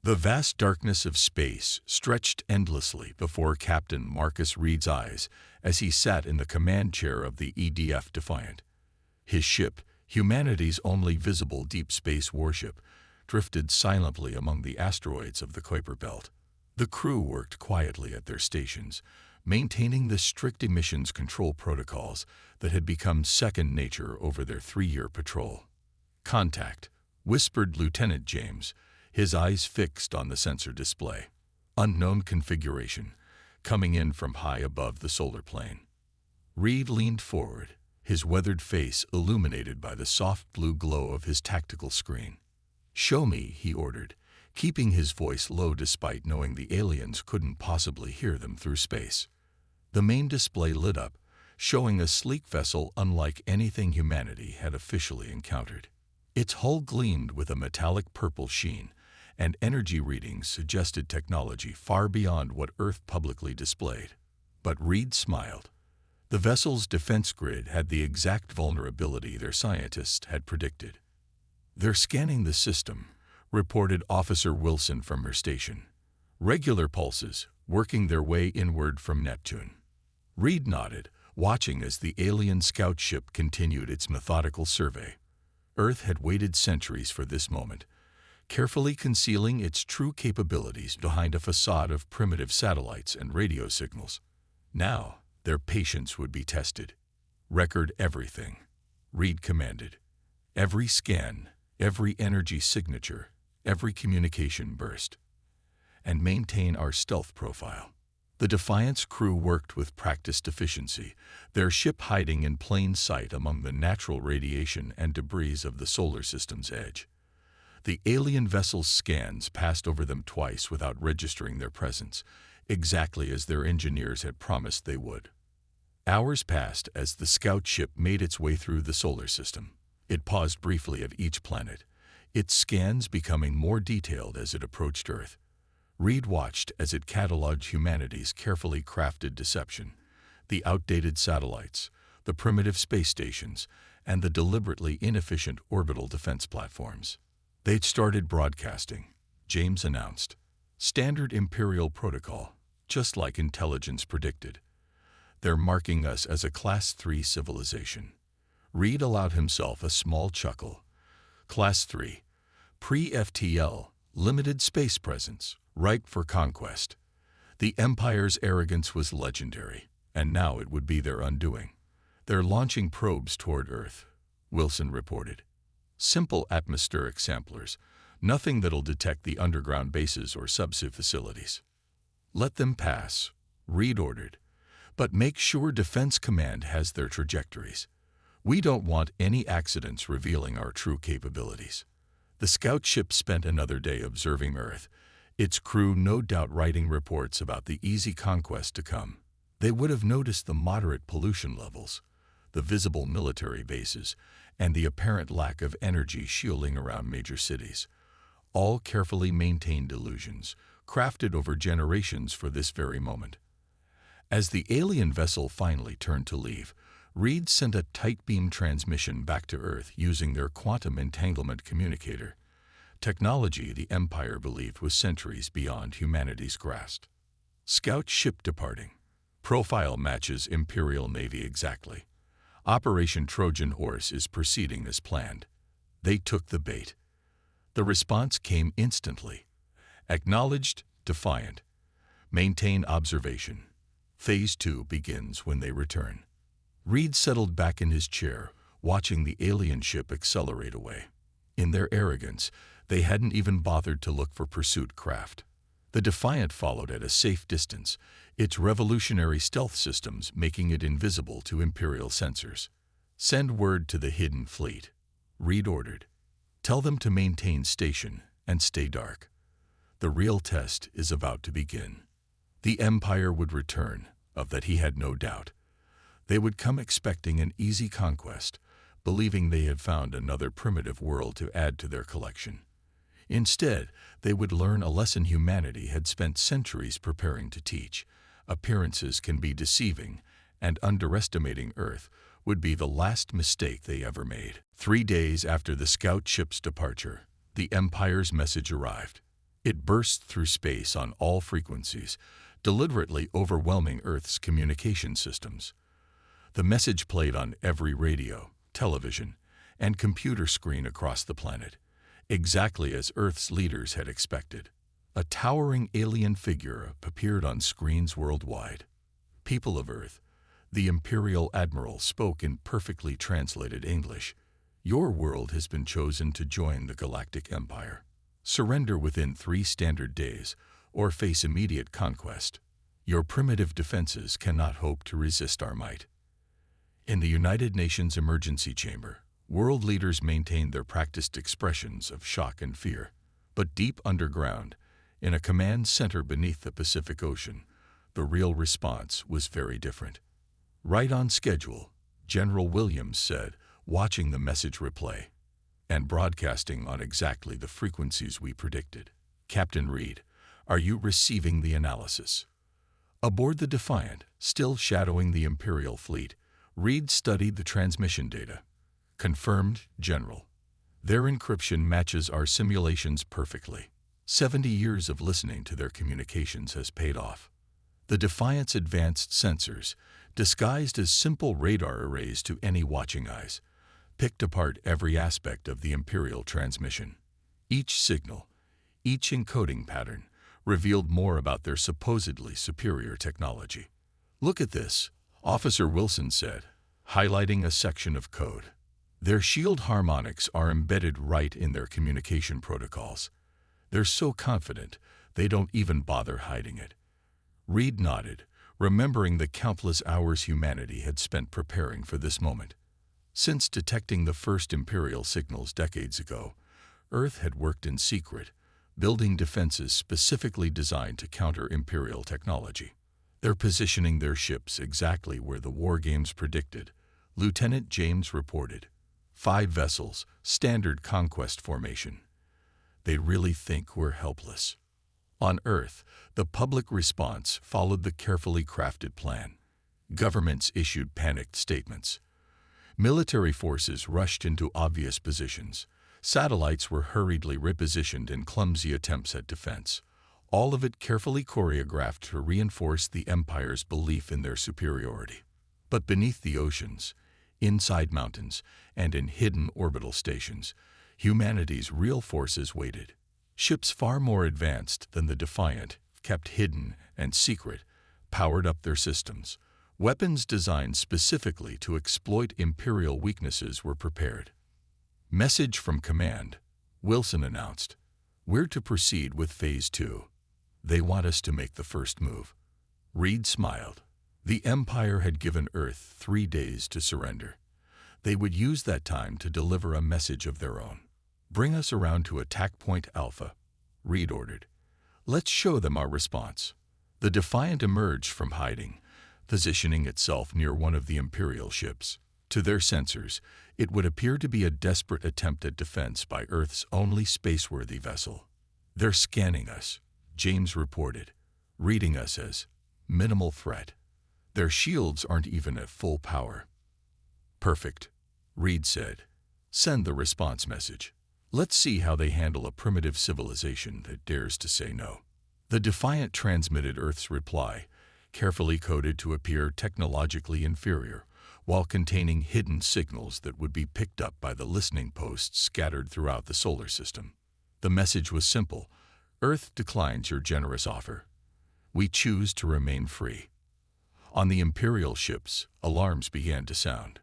The vast darkness of space stretched endlessly before Captain Marcus Reed's eyes as he sat in the command chair of the EDF Defiant. His ship, humanity's only visible deep space warship, drifted silently among the asteroids of the Kuiper Belt. The crew worked quietly at their stations, maintaining the strict emissions control protocols that had become second nature over their 3-year patrol. "Contact," whispered Lieutenant James, his eyes fixed on the sensor display. "Unknown configuration, coming in from high above the solar plane." Reed leaned forward, his weathered face illuminated by the soft blue glow of his tactical screen. "Show me," he ordered, keeping his voice low despite knowing the aliens couldn't possibly hear them through space. The main display lit up, showing a sleek vessel unlike anything humanity had officially encountered. Its hull gleamed with a metallic purple sheen, and energy readings suggested technology far beyond what Earth publicly displayed. But Reed smiled. The vessel's defense grid had the exact vulnerability their scientists had predicted. "They're scanning the system," reported Officer Wilson from her station. "Regular pulses, working their way inward from Neptune." Reed nodded, watching as the alien scout ship continued its methodical survey. Earth had waited centuries for this moment, carefully concealing its true capabilities behind a facade of primitive satellites and radio signals. Now, their patience would be tested. "Record everything," Reed commanded. "Every scan, every energy signature, every communication burst. And maintain our stealth profile." The Defiant's crew worked with practiced efficiency, their ship hiding in plain sight among the natural radiation and debris of the solar system's edge. The alien vessel's scans passed over them twice without registering their presence, exactly as their engineers had promised they would. Hours passed as the scout ship made its way through the solar system. It paused briefly at each planet, its scans becoming more detailed as it approached Earth. Reed watched as it cataloged humanity's carefully crafted deception, the outdated satellites, the primitive space stations, and the deliberately inefficient orbital defense platforms. "They'd started broadcasting," James announced. "Standard Imperial protocol, just like intelligence predicted. They're marking us as a Class 3 civilization." Reed allowed himself a small chuckle. "Class 3. Pre-FTL, limited space presence, ripe for conquest." The Empire's arrogance was legendary, and now it would be their undoing. "They're launching probes toward Earth," Wilson reported. "Simple atmospheric samplers, nothing that'll detect the underground bases or subsea facilities." "Let them pass," Reed ordered. "But make sure Defense Command has their trajectories. We don't want any accidents revealing our true capabilities." The scout ship spent another day observing Earth, its crew no doubt writing reports about the easy conquest to come. They would have noticed the moderate pollution levels, the visible military bases, and the apparent lack of energy shielding around major cities. All carefully maintained illusions, crafted over generations for this very moment. As the alien vessel finally turned to leave, Reed sent a tight beam transmission back to Earth using their quantum entanglement communicator, technology the Empire believed was centuries beyond humanity's grasp. "Scout ship departing. Profile matches Imperial Navy exactly. Operation Trojan Horse is proceeding as planned." They took the bait. The response came instantly. "Acknowledged, Defiant. Maintain observation. Phase 2 begins when they return." Reed settled back in his chair, watching the alien ship accelerate away. In their arrogance, they hadn't even bothered to look for pursuit craft. The Defiant followed at a safe distance, its revolutionary stealth systems making it invisible to Imperial sensors. "Send word to the hidden fleet," Reed ordered. "Tell them to maintain station and stay dark. The real test is about to begin." The Empire would return, of that he had no doubt. They would come expecting an easy conquest, believing they had found another primitive world to add to their collection. Instead, they would learn a lesson humanity had spent centuries preparing to teach. Appearances can be deceiving, and underestimating Earth would be the last mistake they ever made. 3 days after the scout ship's departure, the Empire's message arrived. It burst through space on all frequencies, deliberately overwhelming Earth's communication systems. The message played on every radio, television, and computer screen across the planet, exactly as Earth's leaders had expected. A towering alien figure appeared on screens worldwide. "People of Earth," the Imperial Admiral spoke in perfectly translated English, "your world has been chosen to join the Galactic Empire. Surrender within 3 standard days, or face immediate conquest. Your primitive defenses cannot hope to resist our might." In the United Nations Emergency Chamber, world leaders maintained their practiced expressions of shock and fear. But deep underground, in a command center beneath the Pacific Ocean, the real response was very different. "Right on schedule," General Williams said, watching the message replay, "and broadcasting on exactly the frequencies we predicted. Captain Reed, are you receiving the analysis?" Aboard the Defiant, still shadowing the Imperial fleet, Reed studied the transmission data. "Confirmed, General. Their encryption matches our simulations perfectly. 70 years of listening to their communications has paid off." The Defiant's advanced sensors, disguised as simple radar arrays to any watching eyes, picked apart every aspect of the Imperial transmission. Each signal, each encoding pattern, revealed more about their supposedly superior technology. "Look at this," Officer Wilson said, highlighting a section of code. "Their shield harmonics are embedded right in their communication protocols. They're so confident, they don't even bother hiding it." Reed nodded, remembering the countless hours humanity had spent preparing for this moment. Since detecting the first Imperial signals decades ago, Earth had worked in secret, building defenses specifically designed to counter Imperial technology. "They're positioning their ships exactly where the war games predicted," Lieutenant James reported. 5 vessels, standard conquest formation. "They really think we're helpless." On Earth, the public response followed the carefully crafted plan. Governments issued panicked statements. Military forces rushed into obvious positions. Satellites were hurriedly repositioned in clumsy attempts at defense, all of it carefully choreographed to reinforce the Empire's belief in their superiority. But beneath the oceans, inside mountains, and in hidden orbital stations, humanity's real forces waited. Ships far more advanced than the Defiant, kept hidden and secret, powered up their systems. Weapons designed specifically to exploit Imperial weaknesses were prepared. "Message from Command," Wilson announced. "We're to proceed with Phase 2. They want us to make the first move." Reed smiled. The Empire had given Earth 3 days to surrender. They would use that time to deliver a message of their own. "Bring us around to Attack Point Alpha," Reed ordered. "Let's show them our response." The Defiant emerged from hiding, positioning itself near one of the Imperial ships. To their sensors, it would appear to be a desperate attempt at defense by Earth's only spaceworthy vessel. "They're scanning us," James reported, reading us as minimal threat. "Their shields aren't even at full power." "Perfect," Reed said. "Send the response message. Let's see how they handle a primitive civilization that dares to say no." The Defiant transmitted Earth's reply, carefully coded to appear technologically inferior, while containing hidden signals that would be picked up by the listening posts scattered throughout the solar system. The message was simple: "Earth declines your generous offer. We choose to remain free." On the Imperial ships, alarms began to sound.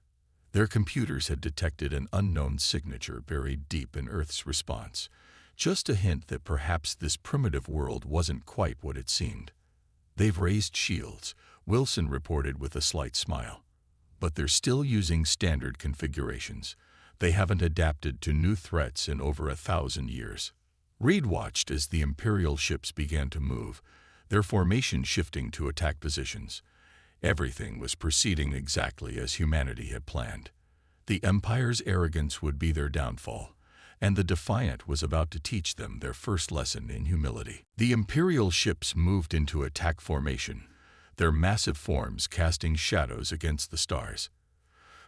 Their computers had detected an unknown signature buried deep in Earth's response, just a hint that perhaps this primitive world wasn't quite what it seemed. "They've raised shields," Wilson reported with a slight smile. "But they're still using standard configurations. They haven't adapted to new threats in over 1,000 years." Reed watched as the Imperial ships began to move, their formation shifting to attack positions. Everything was proceeding exactly as humanity had planned. The Empire's arrogance would be their downfall, and the Defiant was about to teach them their first lesson in humility. The Imperial ships moved into attack formation, their massive forms casting shadows against the stars.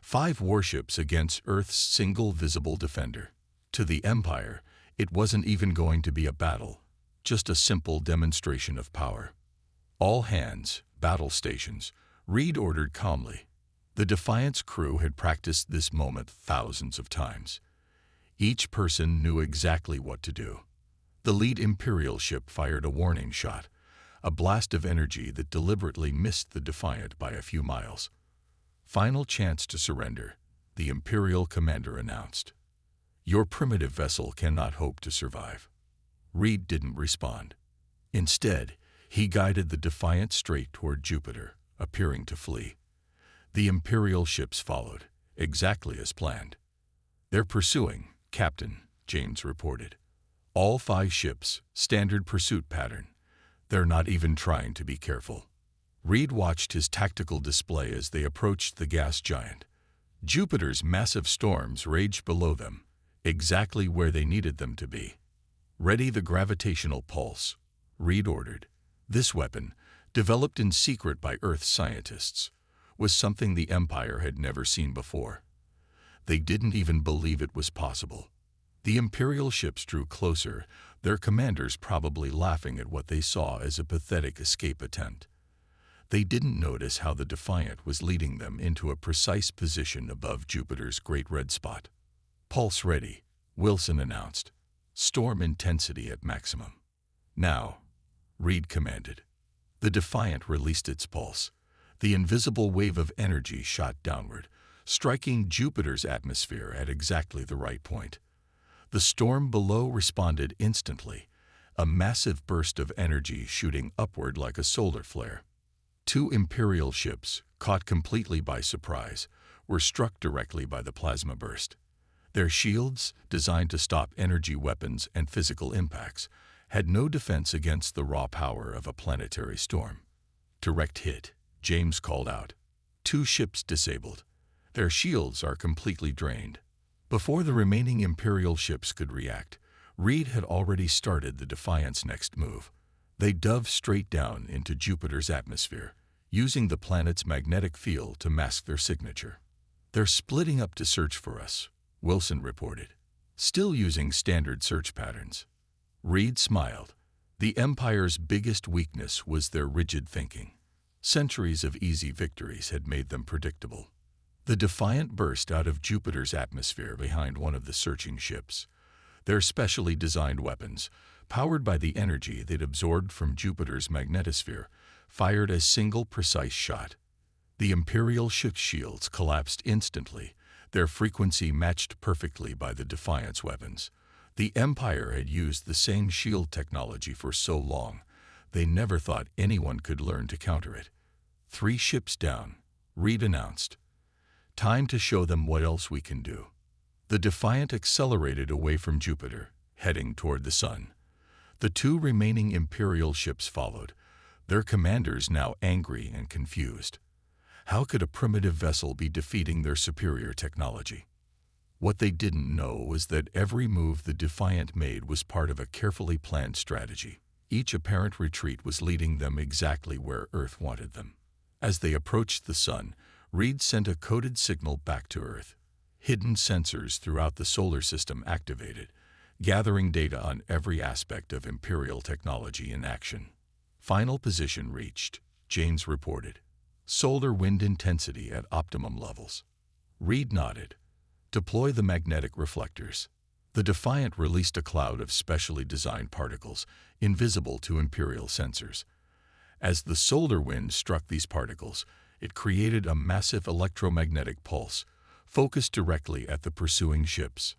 5 warships against Earth's single visible defender. To the Empire, it wasn't even going to be a battle. just a simple demonstration of power. All hands, battle stations, Reed ordered calmly. The Defiant's crew had practiced this moment thousands of times. Each person knew exactly what to do. The lead Imperial ship fired a warning shot, a blast of energy that deliberately missed the Defiant by a few miles. Final chance to surrender, the Imperial commander announced. Your primitive vessel cannot hope to survive. Reed didn't respond. Instead, he guided the Defiant straight toward Jupiter, appearing to flee. The Imperial ships followed, exactly as planned. They're pursuing, Captain, James reported. All 5 ships, standard pursuit pattern. They're not even trying to be careful. Reed watched his tactical display as they approached the gas giant. Jupiter's massive storms raged below them, exactly where they needed them to be. Ready the gravitational pulse, Reed ordered. This weapon, developed in secret by Earth scientists, was something the Empire had never seen before. They didn't even believe it was possible. The Imperial ships drew closer, their commanders probably laughing at what they saw as a pathetic escape attempt. They didn't notice how the Defiant was leading them into a precise position above Jupiter's Great Red Spot. Pulse ready, Wilson announced. Storm intensity at maximum. Now, Reed commanded. The Defiant released its pulse. The invisible wave of energy shot downward, striking Jupiter's atmosphere at exactly the right point. The storm below responded instantly, a massive burst of energy shooting upward like a solar flare. 2 Imperial ships, caught completely by surprise, were struck directly by the plasma burst. Their shields, designed to stop energy weapons and physical impacts, had no defense against the raw power of a planetary storm. Direct hit, James called out. 2 ships disabled. Their shields are completely drained. Before the remaining Imperial ships could react, Reed had already started the Defiant's next move. They dove straight down into Jupiter's atmosphere, using the planet's magnetic field to mask their signature. They're splitting up to search for us, Wilson reported, still using standard search patterns. Reed smiled. The Empire's biggest weakness was their rigid thinking. Centuries of easy victories had made them predictable. The Defiant burst out of Jupiter's atmosphere behind one of the searching ships. Their specially designed weapons, powered by the energy they'd absorbed from Jupiter's magnetosphere, fired a single precise shot. The Imperial ship's shields collapsed instantly, their frequency matched perfectly by the Defiant's weapons. The Empire had used the same shield technology for so long, they never thought anyone could learn to counter it. 3 ships down, Reed announced. Time to show them what else we can do. The Defiant accelerated away from Jupiter, heading toward the sun. The 2 remaining Imperial ships followed, their commanders now angry and confused. How could a primitive vessel be defeating their superior technology? What they didn't know was that every move the Defiant made was part of a carefully planned strategy. Each apparent retreat was leading them exactly where Earth wanted them. As they approached the sun, Reed sent a coded signal back to Earth. Hidden sensors throughout the solar system activated, gathering data on every aspect of Imperial technology in action. Final position reached, James reported. Solar wind intensity at optimum levels. Reed nodded. Deploy the magnetic reflectors. The Defiant released a cloud of specially designed particles, invisible to Imperial sensors. As the solar wind struck these particles, it created a massive electromagnetic pulse, focused directly at the pursuing ships.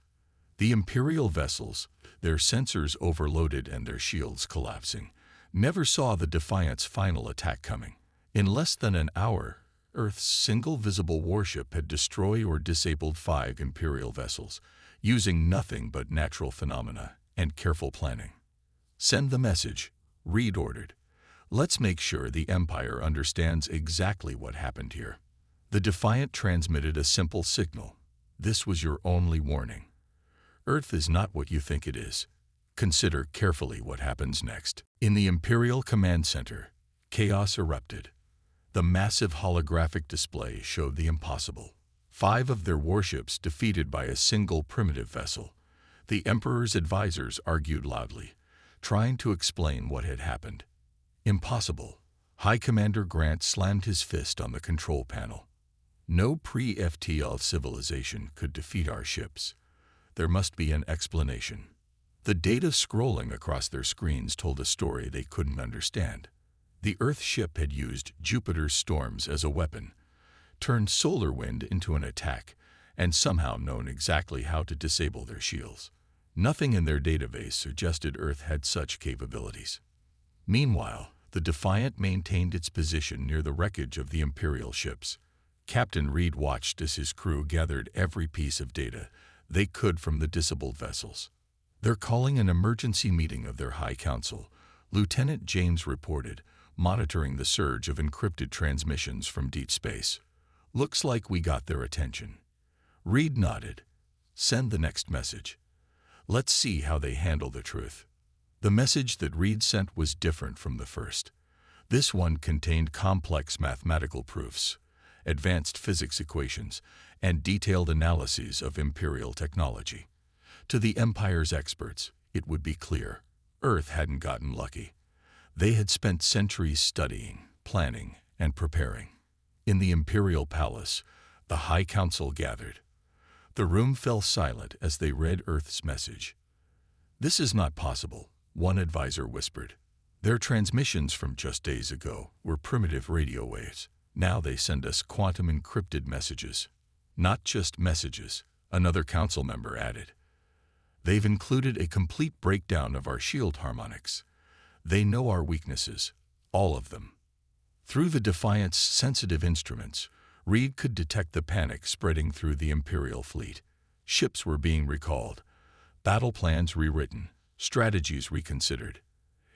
The Imperial vessels, their sensors overloaded and their shields collapsing, never saw the Defiant's final attack coming. In less than an hour, Earth's single visible warship had destroyed or disabled 5 Imperial vessels, using nothing but natural phenomena and careful planning. Send the message, Reed ordered. Let's make sure the Empire understands exactly what happened here. The Defiant transmitted a simple signal. This was your only warning. Earth is not what you think it is. Consider carefully what happens next. In the Imperial Command Center, chaos erupted. The massive holographic display showed the impossible. 5 of their warships defeated by a single primitive vessel. The Emperor's advisors argued loudly, trying to explain what had happened. Impossible. High Commander Grant slammed his fist on the control panel. No pre-FTL civilization could defeat our ships. There must be an explanation. The data scrolling across their screens told a story they couldn't understand. The Earth ship had used Jupiter's storms as a weapon, turned solar wind into an attack, and somehow known exactly how to disable their shields. Nothing in their database suggested Earth had such capabilities. Meanwhile, the Defiant maintained its position near the wreckage of the Imperial ships. Captain Reed watched as his crew gathered every piece of data they could from the disabled vessels. "They're calling an emergency meeting of their High Council," Lieutenant James reported, monitoring the surge of encrypted transmissions from deep space. "Looks like we got their attention." Reed nodded. "Send the next message. Let's see how they handle the truth." The message that Reed sent was different from the first. This one contained complex mathematical proofs, advanced physics equations, and detailed analyses of Imperial technology. To the Empire's experts, it would be clear: Earth hadn't gotten lucky. They had spent centuries studying, planning, and preparing. In the Imperial Palace, the High Council gathered. The room fell silent as they read Earth's message. "This is not possible," one advisor whispered. "Their transmissions from just days ago were primitive radio waves. Now they send us quantum-encrypted messages." "Not just messages," another council member added. "They've included a complete breakdown of our shield harmonics. They know our weaknesses, all of them." Through the Defiant's sensitive instruments, Reed could detect the panic spreading through the Imperial fleet. Ships were being recalled, battle plans rewritten, strategies reconsidered.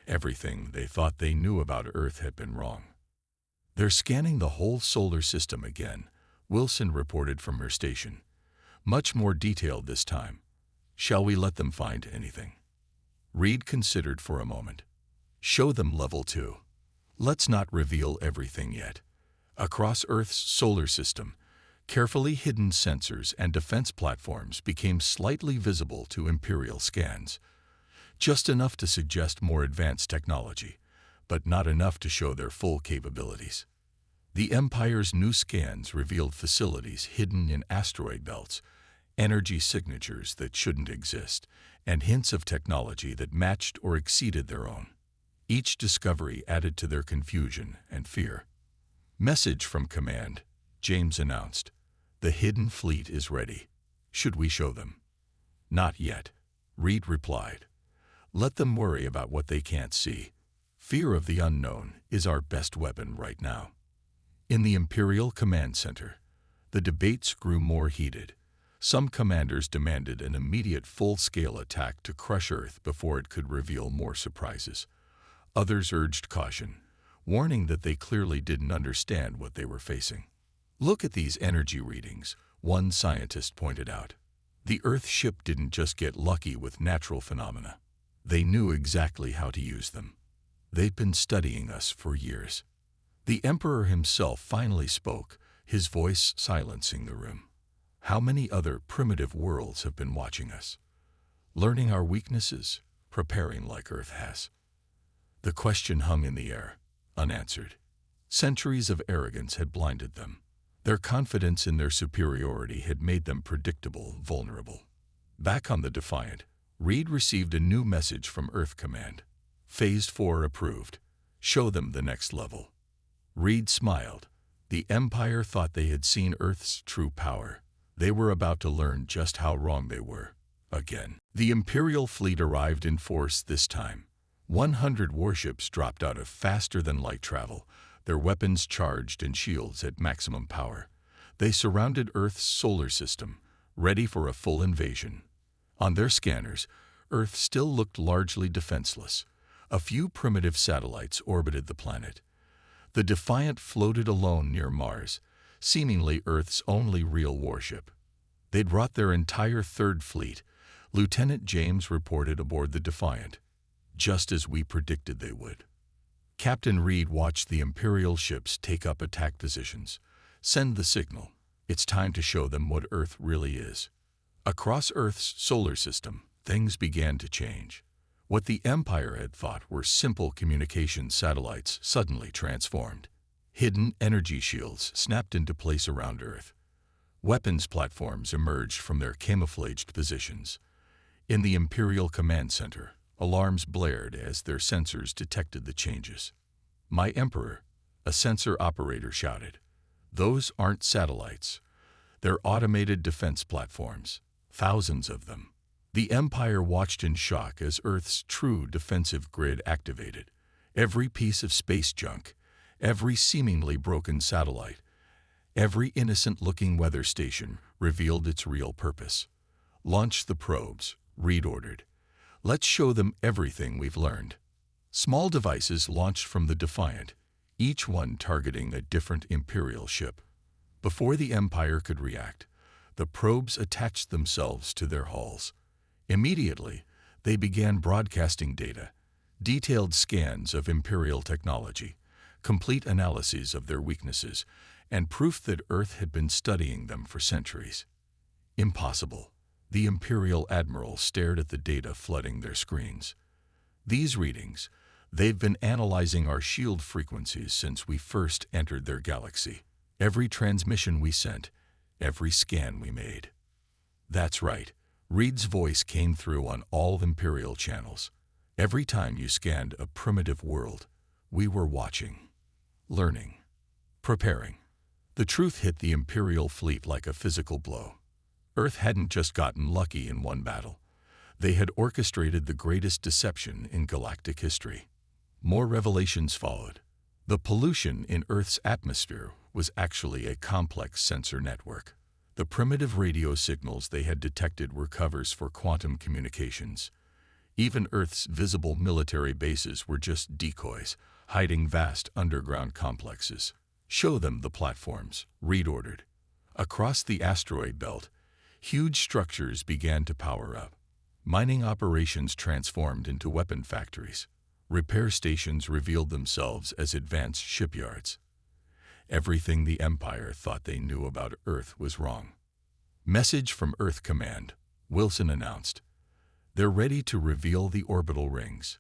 Everything they thought they knew about Earth had been wrong. "They're scanning the whole solar system again," Wilson reported from her station. "Much more detailed this time. Shall we let them find anything?" Reed considered for a moment. "Show them level 2. Let's not reveal everything yet." Across Earth's solar system, carefully hidden sensors and defense platforms became slightly visible to Imperial scans. Just enough to suggest more advanced technology, but not enough to show their full capabilities. The Empire's new scans revealed facilities hidden in asteroid belts, energy signatures that shouldn't exist, and hints of technology that matched or exceeded their own. Each discovery added to their confusion and fear. "Message from Command," James announced. "The hidden fleet is ready. Should we show them?" "Not yet," Reed replied. "Let them worry about what they can't see. Fear of the unknown is our best weapon right now." In the Imperial Command Center, the debates grew more heated. Some commanders demanded an immediate full-scale attack to crush Earth before it could reveal more surprises. Others urged caution, warning that they clearly didn't understand what they were facing. "Look at these energy readings," one scientist pointed out. "The Earth ship didn't just get lucky with natural phenomena. They knew exactly how to use them. They'd been studying us for years." The Emperor himself finally spoke, his voice silencing the room. "How many other primitive worlds have been watching us? Learning our weaknesses, preparing like Earth has?" The question hung in the air, unanswered. Centuries of arrogance had blinded them. Their confidence in their superiority had made them predictable, vulnerable. Back on the Defiant, Reed received a new message from Earth Command. "Phase 4 approved. Show them the next level." Reed smiled. The Empire thought they had seen Earth's true power. They were about to learn just how wrong they were. Again. The Imperial fleet arrived in force this time. 100 warships dropped out of faster-than-light travel, their weapons charged and shields at maximum power. They surrounded Earth's solar system, ready for a full invasion. On their scanners, Earth still looked largely defenseless. A few primitive satellites orbited the planet. The Defiant floated alone near Mars, seemingly Earth's only real warship. They'd brought their entire third fleet, Lieutenant James reported aboard the Defiant, just as we predicted they would. Captain Reed watched the Imperial ships take up attack positions. "Send the signal. It's time to show them what Earth really is." Across Earth's solar system, things began to change. What the Empire had thought were simple communication satellites suddenly transformed. Hidden energy shields snapped into place around Earth. Weapons platforms emerged from their camouflaged positions. In the Imperial Command Center, alarms blared as their sensors detected the changes. "My Emperor," a sensor operator shouted. "Those aren't satellites. They're automated defense platforms. Thousands of them." The Empire watched in shock as Earth's true defensive grid activated. Every piece of space junk, every seemingly broken satellite, every innocent-looking weather station revealed its real purpose. "Launch the probes," Reed ordered. "Let's show them everything we've learned." Small devices launched from the Defiant, each one targeting a different Imperial ship. Before the Empire could react, the probes attached themselves to their hulls. Immediately, they began broadcasting data, detailed scans of Imperial technology, complete analyses of their weaknesses, and proof that Earth had been studying them for centuries. Impossible. The Imperial Admiral stared at the data flooding their screens. "These readings, they've been analyzing our shield frequencies since we first entered their galaxy. Every transmission we sent, every scan we made." "That's right." Reed's voice came through on all Imperial channels. "Every time you scanned a primitive world, we were watching, learning, preparing." The truth hit the Imperial fleet like a physical blow. Earth hadn't just gotten lucky in one battle. They had orchestrated the greatest deception in galactic history. More revelations followed. The pollution in Earth's atmosphere was actually a complex sensor network. The primitive radio signals they had detected were covers for quantum communications. Even Earth's visible military bases were just decoys, hiding vast underground complexes. "Show them the platforms," Reed ordered. Across the asteroid belt, huge structures began to power up. Mining operations transformed into weapon factories. Repair stations revealed themselves as advanced shipyards. Everything the Empire thought they knew about Earth was wrong. "Message from Earth Command," Wilson announced. "They're ready to reveal the orbital rings."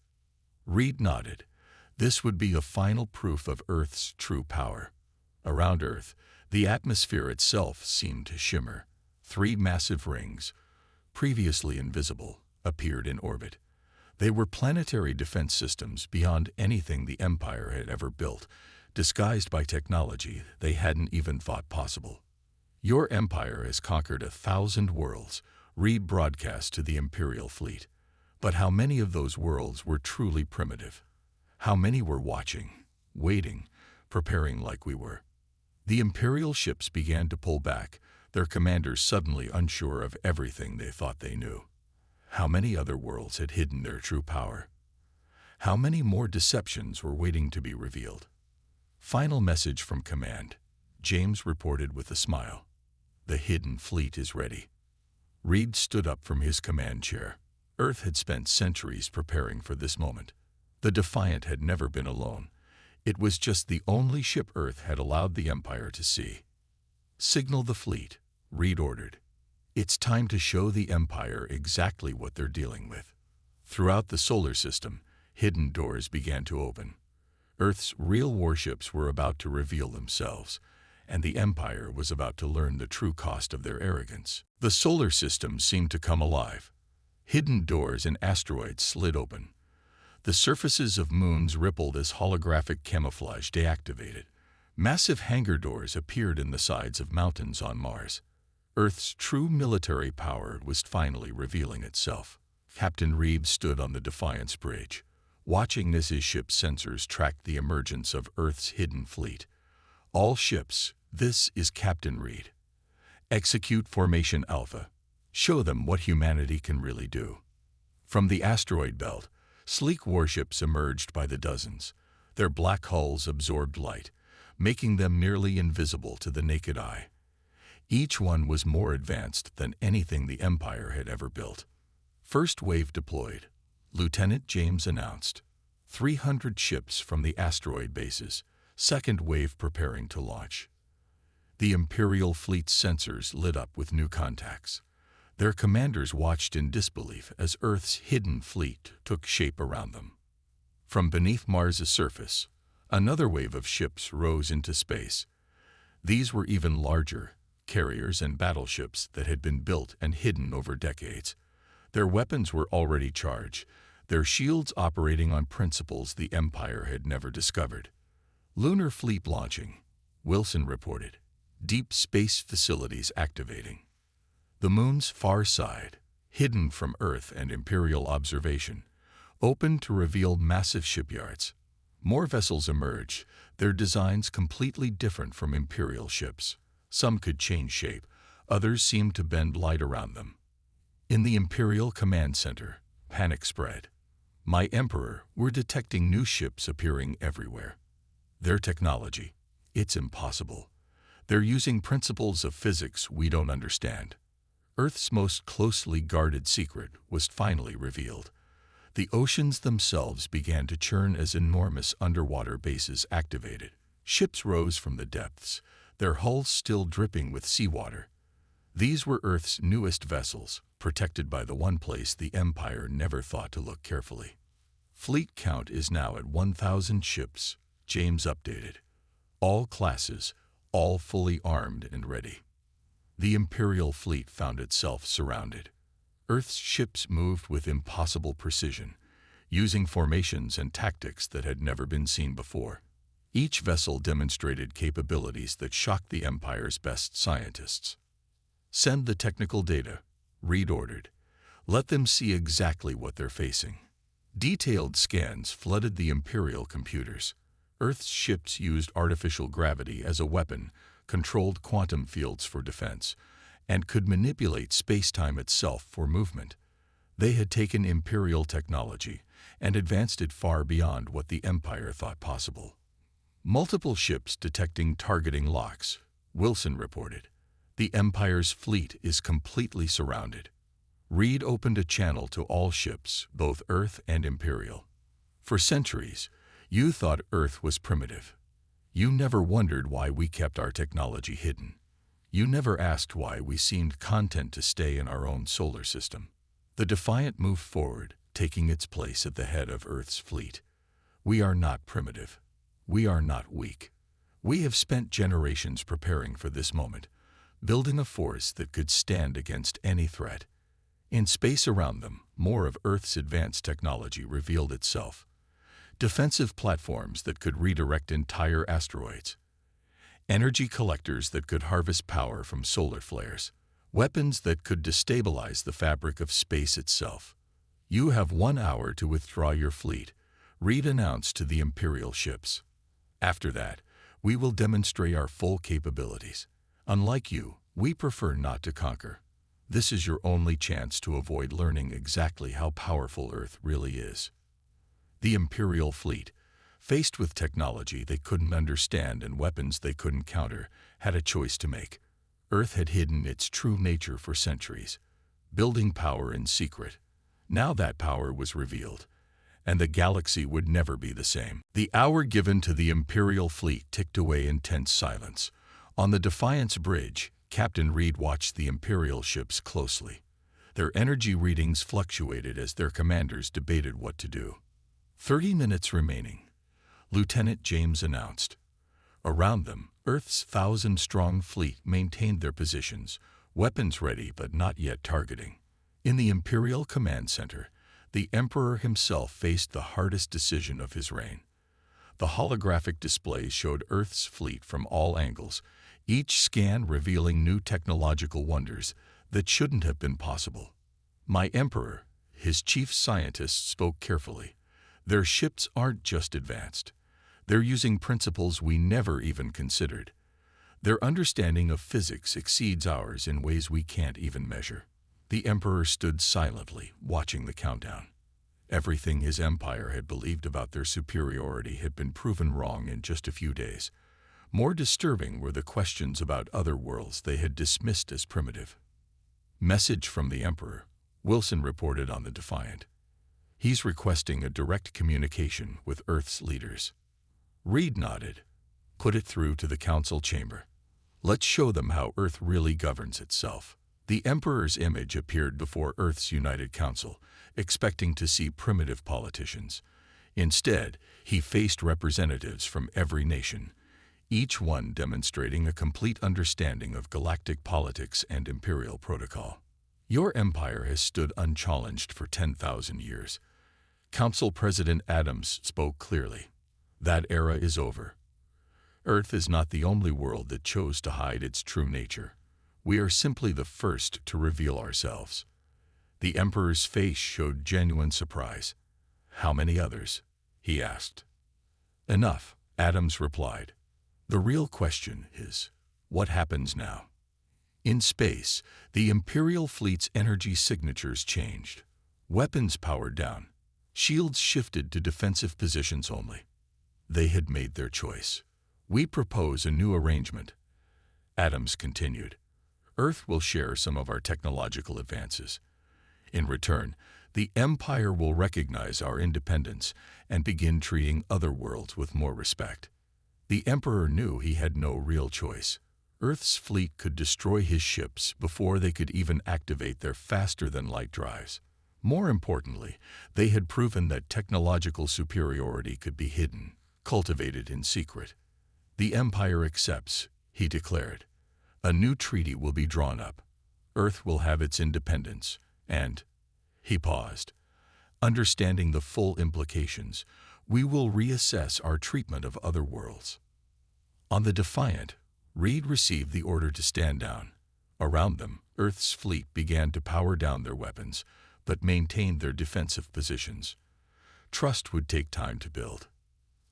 Reed nodded. This would be a final proof of Earth's true power. Around Earth, the atmosphere itself seemed to shimmer. 3 massive rings, previously invisible, appeared in orbit. They were planetary defense systems beyond anything the Empire had ever built, disguised by technology they hadn't even thought possible. "Your Empire has conquered 1,000 worlds," Reed broadcast to the Imperial fleet. "But how many of those worlds were truly primitive? How many were watching, waiting, preparing like we were?" The Imperial ships began to pull back, their commanders suddenly unsure of everything they thought they knew. How many other worlds had hidden their true power? How many more deceptions were waiting to be revealed? "Final message from Command," James reported with a smile. "The hidden fleet is ready." Reed stood up from his command chair. Earth had spent centuries preparing for this moment. The Defiant had never been alone. It was just the only ship Earth had allowed the Empire to see. "Signal the fleet," Reed ordered. "It's time to show the Empire exactly what they're dealing with." Throughout the solar system, hidden doors began to open. Earth's real warships were about to reveal themselves, and the Empire was about to learn the true cost of their arrogance. The solar system seemed to come alive. Hidden doors and asteroids slid open. The surfaces of moons rippled as holographic camouflage deactivated. Massive hangar doors appeared in the sides of mountains on Mars. Earth's true military power was finally revealing itself. Captain Reed stood on the Defiant's bridge, watching as his ship's sensors tracked the emergence of Earth's hidden fleet. "All ships, this is Captain Reed. Execute Formation Alpha. Show them what humanity can really do." From the asteroid belt, sleek warships emerged by the dozens. Their black hulls absorbed light, making them nearly invisible to the naked eye. Each one was more advanced than anything the Empire had ever built. "First wave deployed," Lieutenant James announced. 300 ships from the asteroid bases, second wave preparing to launch. The Imperial fleet's sensors lit up with new contacts. Their commanders watched in disbelief as Earth's hidden fleet took shape around them. From beneath Mars's surface, another wave of ships rose into space. These were even larger, carriers and battleships that had been built and hidden over decades. Their weapons were already charged, their shields operating on principles the Empire had never discovered. Lunar fleet launching, Wilson reported. Deep space facilities activating. The moon's far side, hidden from Earth and Imperial observation, opened to reveal massive shipyards. More vessels emerged, their designs completely different from Imperial ships. Some could change shape, others seemed to bend light around them. In the Imperial Command Center, panic spread. My Emperor were detecting new ships appearing everywhere. Their technology, it's impossible. They're using principles of physics we don't understand. Earth's most closely guarded secret was finally revealed. The oceans themselves began to churn as enormous underwater bases activated. Ships rose from the depths, their hulls still dripping with seawater. These were Earth's newest vessels, protected by the one place the Empire never thought to look carefully. Fleet count is now at 1,000 ships, James updated. All classes, all fully armed and ready. The Imperial fleet found itself surrounded. Earth's ships moved with impossible precision, using formations and tactics that had never been seen before. Each vessel demonstrated capabilities that shocked the Empire's best scientists. Send the technical data, Reed ordered. Let them see exactly what they're facing. Detailed scans flooded the Imperial computers. Earth's ships used artificial gravity as a weapon, controlled quantum fields for defense, and could manipulate space-time itself for movement. They had taken Imperial technology and advanced it far beyond what the Empire thought possible. Multiple ships detecting targeting locks, Wilson reported. The Empire's fleet is completely surrounded. Reed opened a channel to all ships, both Earth and Imperial. For centuries, you thought Earth was primitive. You never wondered why we kept our technology hidden. You never asked why we seemed content to stay in our own solar system. The Defiant moved forward, taking its place at the head of Earth's fleet. We are not primitive. We are not weak. We have spent generations preparing for this moment, building a force that could stand against any threat. In space around them, more of Earth's advanced technology revealed itself. Defensive platforms that could redirect entire asteroids. Energy collectors that could harvest power from solar flares. Weapons that could destabilize the fabric of space itself. You have 1 hour to withdraw your fleet, Reed announced to the Imperial ships. After that, we will demonstrate our full capabilities. Unlike you, we prefer not to conquer. This is your only chance to avoid learning exactly how powerful Earth really is. The Imperial fleet, faced with technology they couldn't understand and weapons they couldn't counter, had a choice to make. Earth had hidden its true nature for centuries, building power in secret. Now that power was revealed, and the galaxy would never be the same. The hour given to the Imperial fleet ticked away in tense silence. On the Defiance bridge, Captain Reed watched the Imperial ships closely. Their energy readings fluctuated as their commanders debated what to do. 30 minutes remaining, Lieutenant James announced. Around them, Earth's 1,000-strong fleet maintained their positions, weapons ready but not yet targeting. In the Imperial Command Center, the Emperor himself faced the hardest decision of his reign. The holographic displays showed Earth's fleet from all angles, each scan revealing new technological wonders that shouldn't have been possible. My Emperor, his chief scientist, spoke carefully. Their ships aren't just advanced. They're using principles we never even considered. Their understanding of physics exceeds ours in ways we can't even measure. The Emperor stood silently, watching the countdown. Everything his empire had believed about their superiority had been proven wrong in just a few days. More disturbing were the questions about other worlds they had dismissed as primitive. Message from the Emperor, Wilson reported on the Defiant. He's requesting a direct communication with Earth's leaders. Reed nodded. Put it through to the council chamber. Let's show them how Earth really governs itself. The Emperor's image appeared before Earth's United Council, expecting to see primitive politicians. Instead, he faced representatives from every nation, each one demonstrating a complete understanding of galactic politics and imperial protocol. Your empire has stood unchallenged for 10,000 years. Council President Adams spoke clearly. That era is over. Earth is not the only world that chose to hide its true nature. We are simply the first to reveal ourselves. The Emperor's face showed genuine surprise. How many others? He asked. Enough, Adams replied. The real question is, what happens now? In space, the Imperial fleet's energy signatures changed. Weapons powered down. Shields shifted to defensive positions only. They had made their choice. We propose a new arrangement. Adams continued. Earth will share some of our technological advances. In return, the Empire will recognize our independence and begin treating other worlds with more respect. The Emperor knew he had no real choice. Earth's fleet could destroy his ships before they could even activate their faster-than-light drives. More importantly, they had proven that technological superiority could be hidden, cultivated in secret. The Empire accepts, he declared. A new treaty will be drawn up. Earth will have its independence, and, he paused, understanding the full implications, we will reassess our treatment of other worlds. On the Defiant, Reed received the order to stand down. Around them, Earth's fleet began to power down their weapons, but maintained their defensive positions. Trust would take time to build.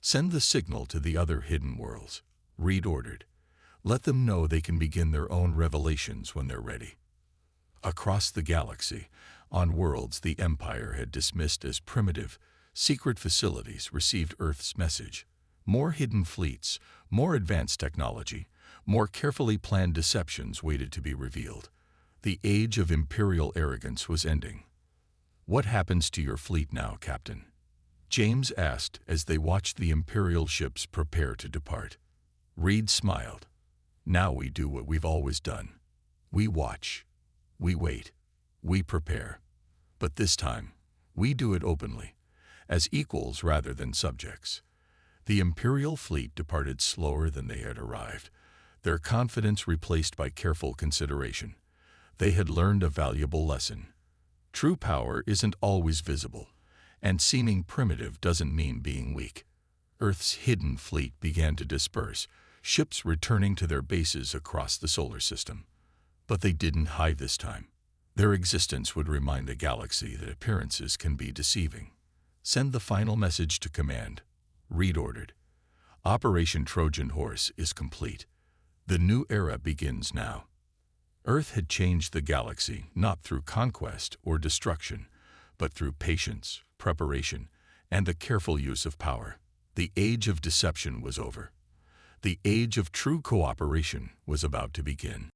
Send the signal to the other hidden worlds, Reed ordered. Let them know they can begin their own revelations when they're ready. Across the galaxy, on worlds the Empire had dismissed as primitive, secret facilities received Earth's message. More hidden fleets, more advanced technology, more carefully planned deceptions waited to be revealed. The age of imperial arrogance was ending. What happens to your fleet now, Captain? James asked as they watched the imperial ships prepare to depart. Reed smiled. Now we do what we've always done. We watch. We wait. We prepare. But this time, we do it openly, as equals rather than subjects. The imperial fleet departed slower than they had arrived, their confidence replaced by careful consideration. They had learned a valuable lesson. True power isn't always visible, and seeming primitive doesn't mean being weak. Earth's hidden fleet began to disperse, ships returning to their bases across the solar system. But they didn't hide this time. Their existence would remind the galaxy that appearances can be deceiving. Send the final message to command, Reed ordered. Operation Trojan Horse is complete. The new era begins now. Earth had changed the galaxy not through conquest or destruction, but through patience, preparation, and the careful use of power. The age of deception was over. The age of true cooperation was about to begin.